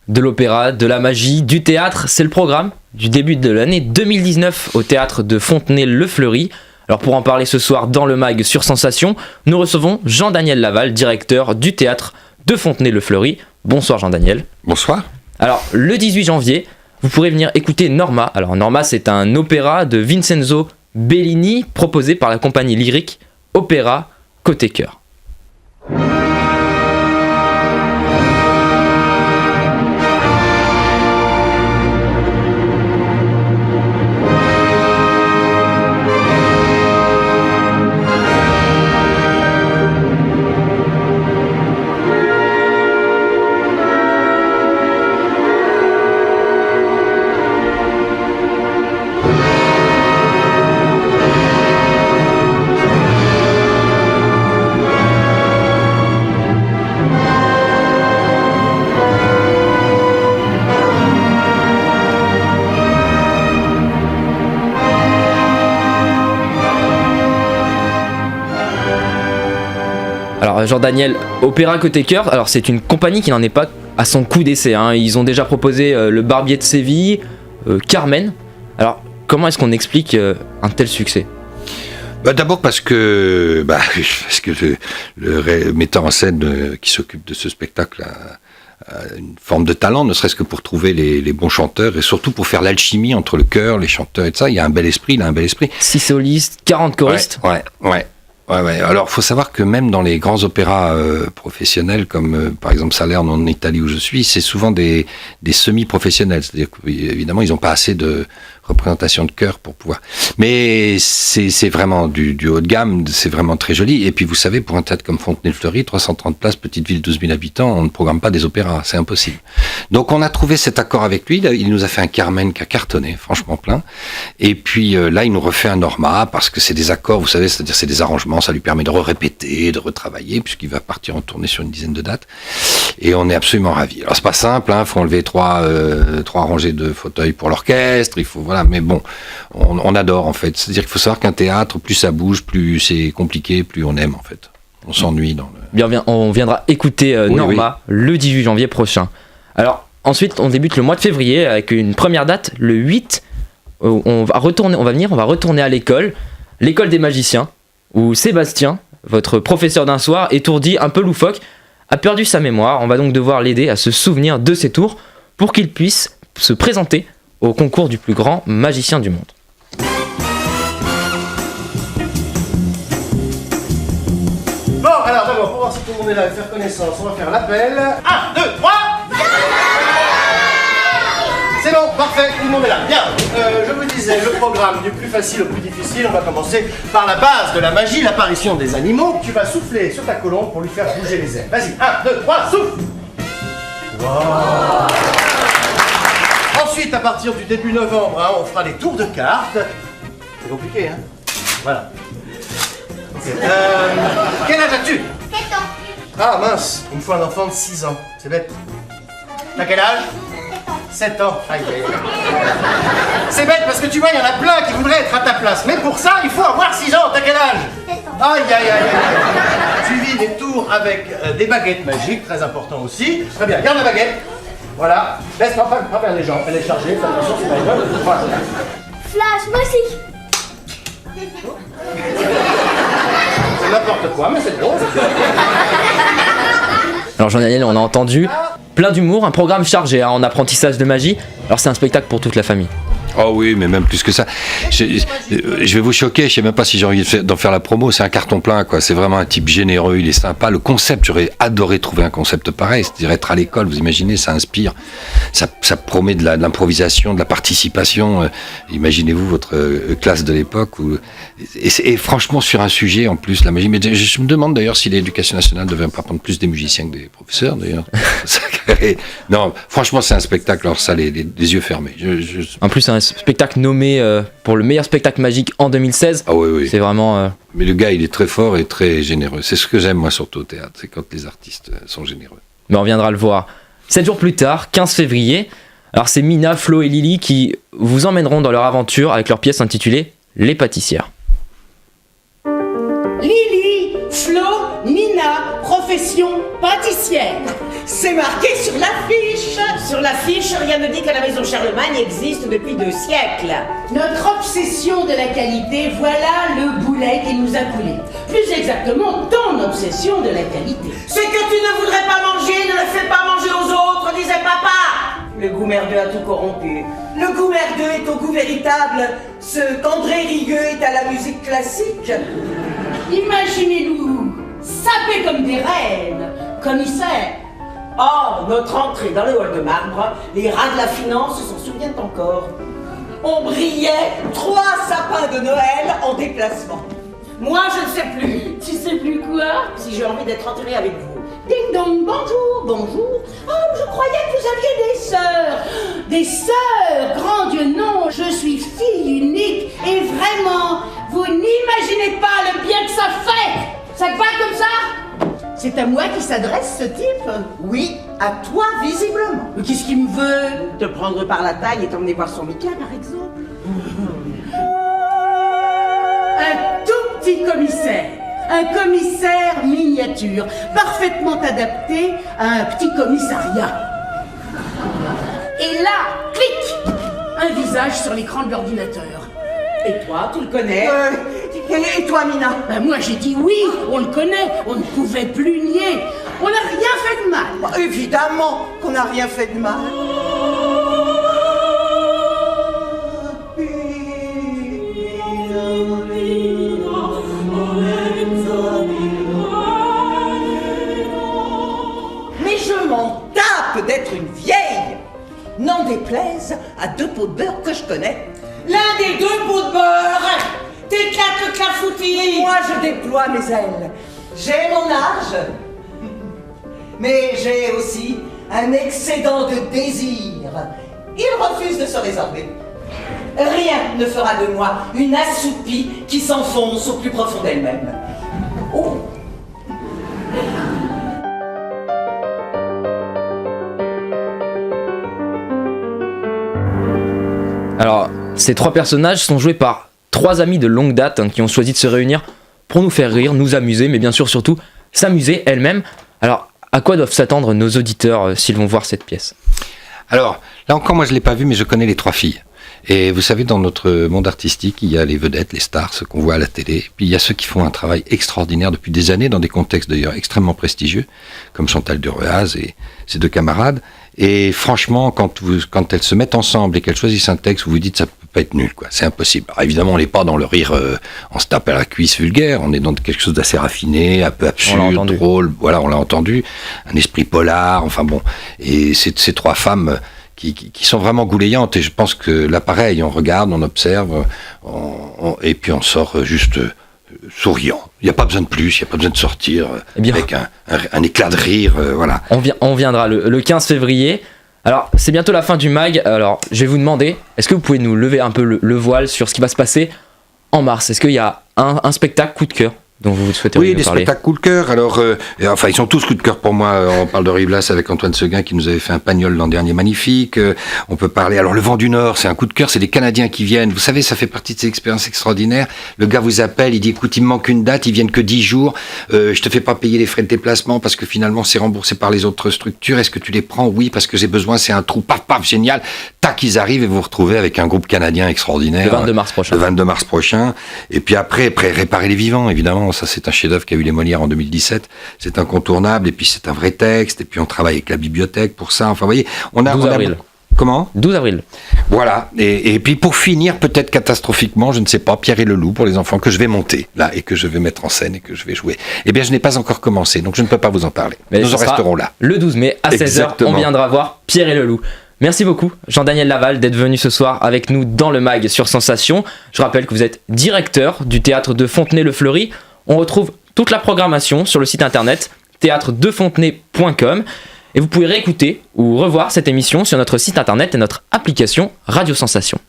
De l'opéra, de la magie, du théâtre, c'est le programme du début de l'année 2019 au théâtre de Fontenay-le-Fleury. Alors pour en parler ce soir dans le MAG sur Sensation, nous recevons Jean-Daniel Laval, directeur du théâtre de Fontenay-le-Fleury. Bonsoir Jean-Daniel. Bonsoir. Alors le 18 janvier, vous pourrez venir écouter Norma. Alors Norma, c'est un opéra de Vincenzo Bellini proposé par la compagnie lyrique Opéra Côté Cœur. Alors Jean-Daniel, Opéra Côté Cœur, alors c'est une compagnie qui n'en est pas à son coup d'essai, hein. Ils ont déjà proposé Le Barbier de Séville, Carmen. Alors comment est-ce qu'on explique un tel succès ? D'abord parce que le metteur en scène qui s'occupe de ce spectacle a une forme de talent, ne serait-ce que pour trouver les bons chanteurs et surtout pour faire l'alchimie entre le chœur, les chanteurs et tout ça. Il a un bel esprit. 6 solistes, 40 choristes. Ouais. Alors, faut savoir que même dans les grands opéras professionnels, comme par exemple Salerne en Italie où je suis, c'est souvent des semi-professionnels. C'est-à-dire qu'évidemment, ils n'ont pas assez de représentation de chœur pour pouvoir. Mais c'est vraiment du haut de gamme, c'est vraiment très joli. Et puis, vous savez, pour un théâtre comme Fontenay-le-Fleury, 330 places, petite ville, 12 000 habitants, on ne programme pas des opéras, c'est impossible. Donc, on a trouvé cet accord avec lui. Il nous a fait un Carmen qui a cartonné, franchement plein. Et puis là, il nous refait un Norma parce que c'est des accords, vous savez, c'est-à-dire c'est des arrangements. Ça lui permet de répéter, de retravailler, puisqu'il va partir en tournée sur une dizaine de dates. Et on est absolument ravis. Alors, c'est pas simple, hein, faut enlever trois rangées de fauteuils pour l'orchestre, il faut, voilà, mais bon, on adore, en fait. C'est-à-dire qu'il faut savoir qu'un théâtre, plus ça bouge, plus c'est compliqué, plus on aime, en fait. On s'ennuie dans le... Bien, on viendra écouter Norma le 18 janvier prochain. Alors, ensuite, on débute le mois de février avec une première date, le 8. On va retourner à l'école des magiciens, où Sébastien, votre professeur d'un soir, étourdi, un peu loufoque, a perdu sa mémoire. On va donc devoir l'aider à se souvenir de ses tours pour qu'il puisse se présenter au concours du plus grand magicien du monde. Bon, alors d'abord, pour voir si tout le monde est là et faire connaissance, on va faire l'appel. 1, 2, 3. C'est bon, parfait, tout le monde est là. Bien, je vous disais, le programme du plus facile au plus difficile, on va commencer par la base de la magie, l'apparition des animaux. Tu vas souffler sur ta colombe pour lui faire bouger les ailes. Vas-y, 1, 2, 3, souffle. Wow. Ensuite, à partir du début novembre, hein, on fera les tours de cartes. C'est compliqué, hein? Voilà. Okay. Quel âge as-tu? 7 ans. Ah mince, il me faut un enfant de 6 ans. C'est bête. T'as quel âge? 7 ans. Aïe, aïe, aïe. C'est bête parce que tu vois, il y en a plein qui voudraient être à ta place. Mais pour ça, il faut avoir 6 ans. T'as quel âge? 7 ans. Aïe, aïe, aïe, aïe. Tu vis des tours avec des baguettes magiques, très important aussi. Très bien, garde la baguette. Voilà. Laisse pas faire les jambes. Elle est chargée, fais attention, c'est pas une bonne. Voilà. Flash, moi aussi. C'est n'importe quoi, mais c'est drôle. Alors Jean-Daniel, on a entendu plein d'humour, un programme chargé en apprentissage de magie. Alors c'est un spectacle pour toute la famille. Oh oui, mais même plus que ça. Je vais vous choquer, je sais même pas si j'ai envie d'en faire la promo, c'est un carton plein, quoi. C'est vraiment un type généreux, il est sympa. Le concept, j'aurais adoré trouver un concept pareil, c'est-à-dire être à l'école, vous imaginez, ça inspire, ça promet de l'improvisation, de la participation. Imaginez-vous votre classe de l'époque. Et franchement, sur un sujet, en plus, la magie. Mais je me demande d'ailleurs si l'éducation nationale devrait pas prendre plus des musiciens que des professeurs, d'ailleurs. Non, franchement, c'est un spectacle, alors ça, les yeux fermés. En plus, c'est un spectacle nommé pour le meilleur spectacle magique en 2016. Ah oui. C'est vraiment... Mais le gars, il est très fort et très généreux. C'est ce que j'aime, moi, surtout au théâtre. C'est quand les artistes sont généreux. Mais on viendra le voir 7 jours plus tard, 15 février. Alors, c'est Mina, Flo et Lily qui vous emmèneront dans leur aventure avec leur pièce intitulée « Les pâtissières ». Lily, Flo, Mina, profession pâtissière. C'est marqué sur l'affiche. Sur l'affiche, rien ne dit que la maison Charlemagne existe depuis 2 siècles. Notre obsession de la qualité, voilà le boulet qui nous a coulé. Plus exactement, ton obsession de la qualité. C'est que tu ne voudrais pas manger, ne le fais pas manger aux autres, disait papa. Le goût merdeux a tout corrompu. Le goût merdeux est au goût véritable, ce qu'André Rieu est à la musique classique. Imaginez-nous, sapés comme des reines, commissaires. Oh, notre entrée dans le hall de marbre, les rats de la finance s'en souviennent encore. On brillait 3 sapins de Noël en déplacement. Moi, je ne sais plus. Tu sais plus quoi? Si j'ai envie d'être enterré avec vous. Ding dong, bonjour, bonjour. Oh, je croyais que vous aviez des sœurs. Des sœurs, grand Dieu, non, je suis fille unique. Et vraiment, vous n'imaginez pas le bien que ça fait. Ça te va comme ça? C'est à moi qui s'adresse, ce type? Oui, à toi, visiblement. Mais qu'est-ce qu'il me veut? Te prendre par la taille et t'emmener voir son Mickey, par exemple. Un tout petit commissaire. Un commissaire miniature, parfaitement adapté à un petit commissariat. Et là, clic, un visage sur l'écran de l'ordinateur. Et toi, tu le connais? Et toi, Mina? Ben moi, j'ai dit oui, on le connaît, on ne pouvait plus nier. On n'a rien fait de mal. Bah, évidemment qu'on n'a rien fait de mal. Mais je m'en tape d'être une vieille. N'en déplaise à 2 pots de beurre que je connais. L'un des 2 pots de beurre t'éclate le clafoutis. Moi, je déploie mes ailes. J'ai mon âge, mais j'ai aussi un excédent de désir. Il refuse de se résorber. Rien ne fera de moi une assoupie qui s'enfonce au plus profond d'elle-même. Oh. Alors, ces 3 personnages sont joués par 3 amis de longue date qui ont choisi de se réunir pour nous faire rire, nous amuser, mais bien sûr surtout s'amuser elles-mêmes. Alors, à quoi doivent s'attendre nos auditeurs s'ils vont voir cette pièce? Alors, là encore, moi je ne l'ai pas vu, mais je connais les 3 filles. Et vous savez, dans notre monde artistique, il y a les vedettes, les stars, ceux qu'on voit à la télé. Puis il y a ceux qui font un travail extraordinaire depuis des années, dans des contextes d'ailleurs extrêmement prestigieux, comme Chantal Dureaz et ses 2 camarades. Et franchement, quand elles se mettent ensemble et qu'elles choisissent un texte, vous vous dites ça peut pas être nul, quoi. C'est impossible. Alors évidemment, on n'est pas dans le rire, on se tape à la cuisse vulgaire. On est dans quelque chose d'assez raffiné, un peu absurde, drôle. Voilà, on l'a entendu. Un esprit polar. Enfin bon. Et c'est ces 3 femmes qui sont vraiment gouléantes. Et je pense que là, pareil, on regarde, on observe, et puis on sort juste souriant. Il n'y a pas besoin de plus, il n'y a pas besoin de sortir avec un éclat de rire, voilà. On viendra le 15 février. Alors, c'est bientôt la fin du mag. Alors, je vais vous demander, est-ce que vous pouvez nous lever un peu le voile sur ce qui va se passer en mars? Est-ce qu'il y a un spectacle coup de cœur dont vous souhaitez oui, nous parler? spectacles coup de cœur. Alors, enfin, ils sont tous coup de cœur pour moi. On parle de Riblas avec Antoine Seguin qui nous avait fait un Pagnol l'an dernier magnifique. On peut parler. Alors, Le Vent du Nord, c'est un coup de cœur. C'est des Canadiens qui viennent. Vous savez, ça fait partie de ces expériences extraordinaires. Le gars vous appelle, il dit écoute, il me manque une date, ils viennent que 10 jours. Je te fais pas payer les frais de déplacement parce que finalement c'est remboursé par les autres structures. Est-ce que tu les prends? Oui, parce que j'ai besoin. C'est un trou. Paf, paf, génial. Tac, ils arrivent et vous vous retrouvez avec un groupe canadien extraordinaire. Le 22 mars prochain. Le 22 mars prochain. Et puis après, Réparer les vivants, évidemment. Ça, c'est un chef-d'œuvre qui a eu les Molières en 2017. C'est incontournable. Et puis c'est un vrai texte. Et puis on travaille avec la bibliothèque pour ça. Enfin, vous voyez, 12 avril. Comment ? 12 avril. Voilà. Et puis pour finir, peut-être catastrophiquement, je ne sais pas, Pierre et le Loup pour les enfants que je vais monter là et que je vais mettre en scène et que je vais jouer. Eh bien, je n'ai pas encore commencé, donc je ne peux pas vous en parler. Mais nous en resterons là. Le 12 mai à 16h, on viendra voir Pierre et le Loup. Merci beaucoup, Jean-Daniel Laval, d'être venu ce soir avec nous dans le MAG sur Sensation. Je rappelle que vous êtes directeur du théâtre de Fontenay-le-Fleury. On retrouve toute la programmation sur le site internet théâtredefontenay.com et vous pouvez réécouter ou revoir cette émission sur notre site internet et notre application Radio Sensation.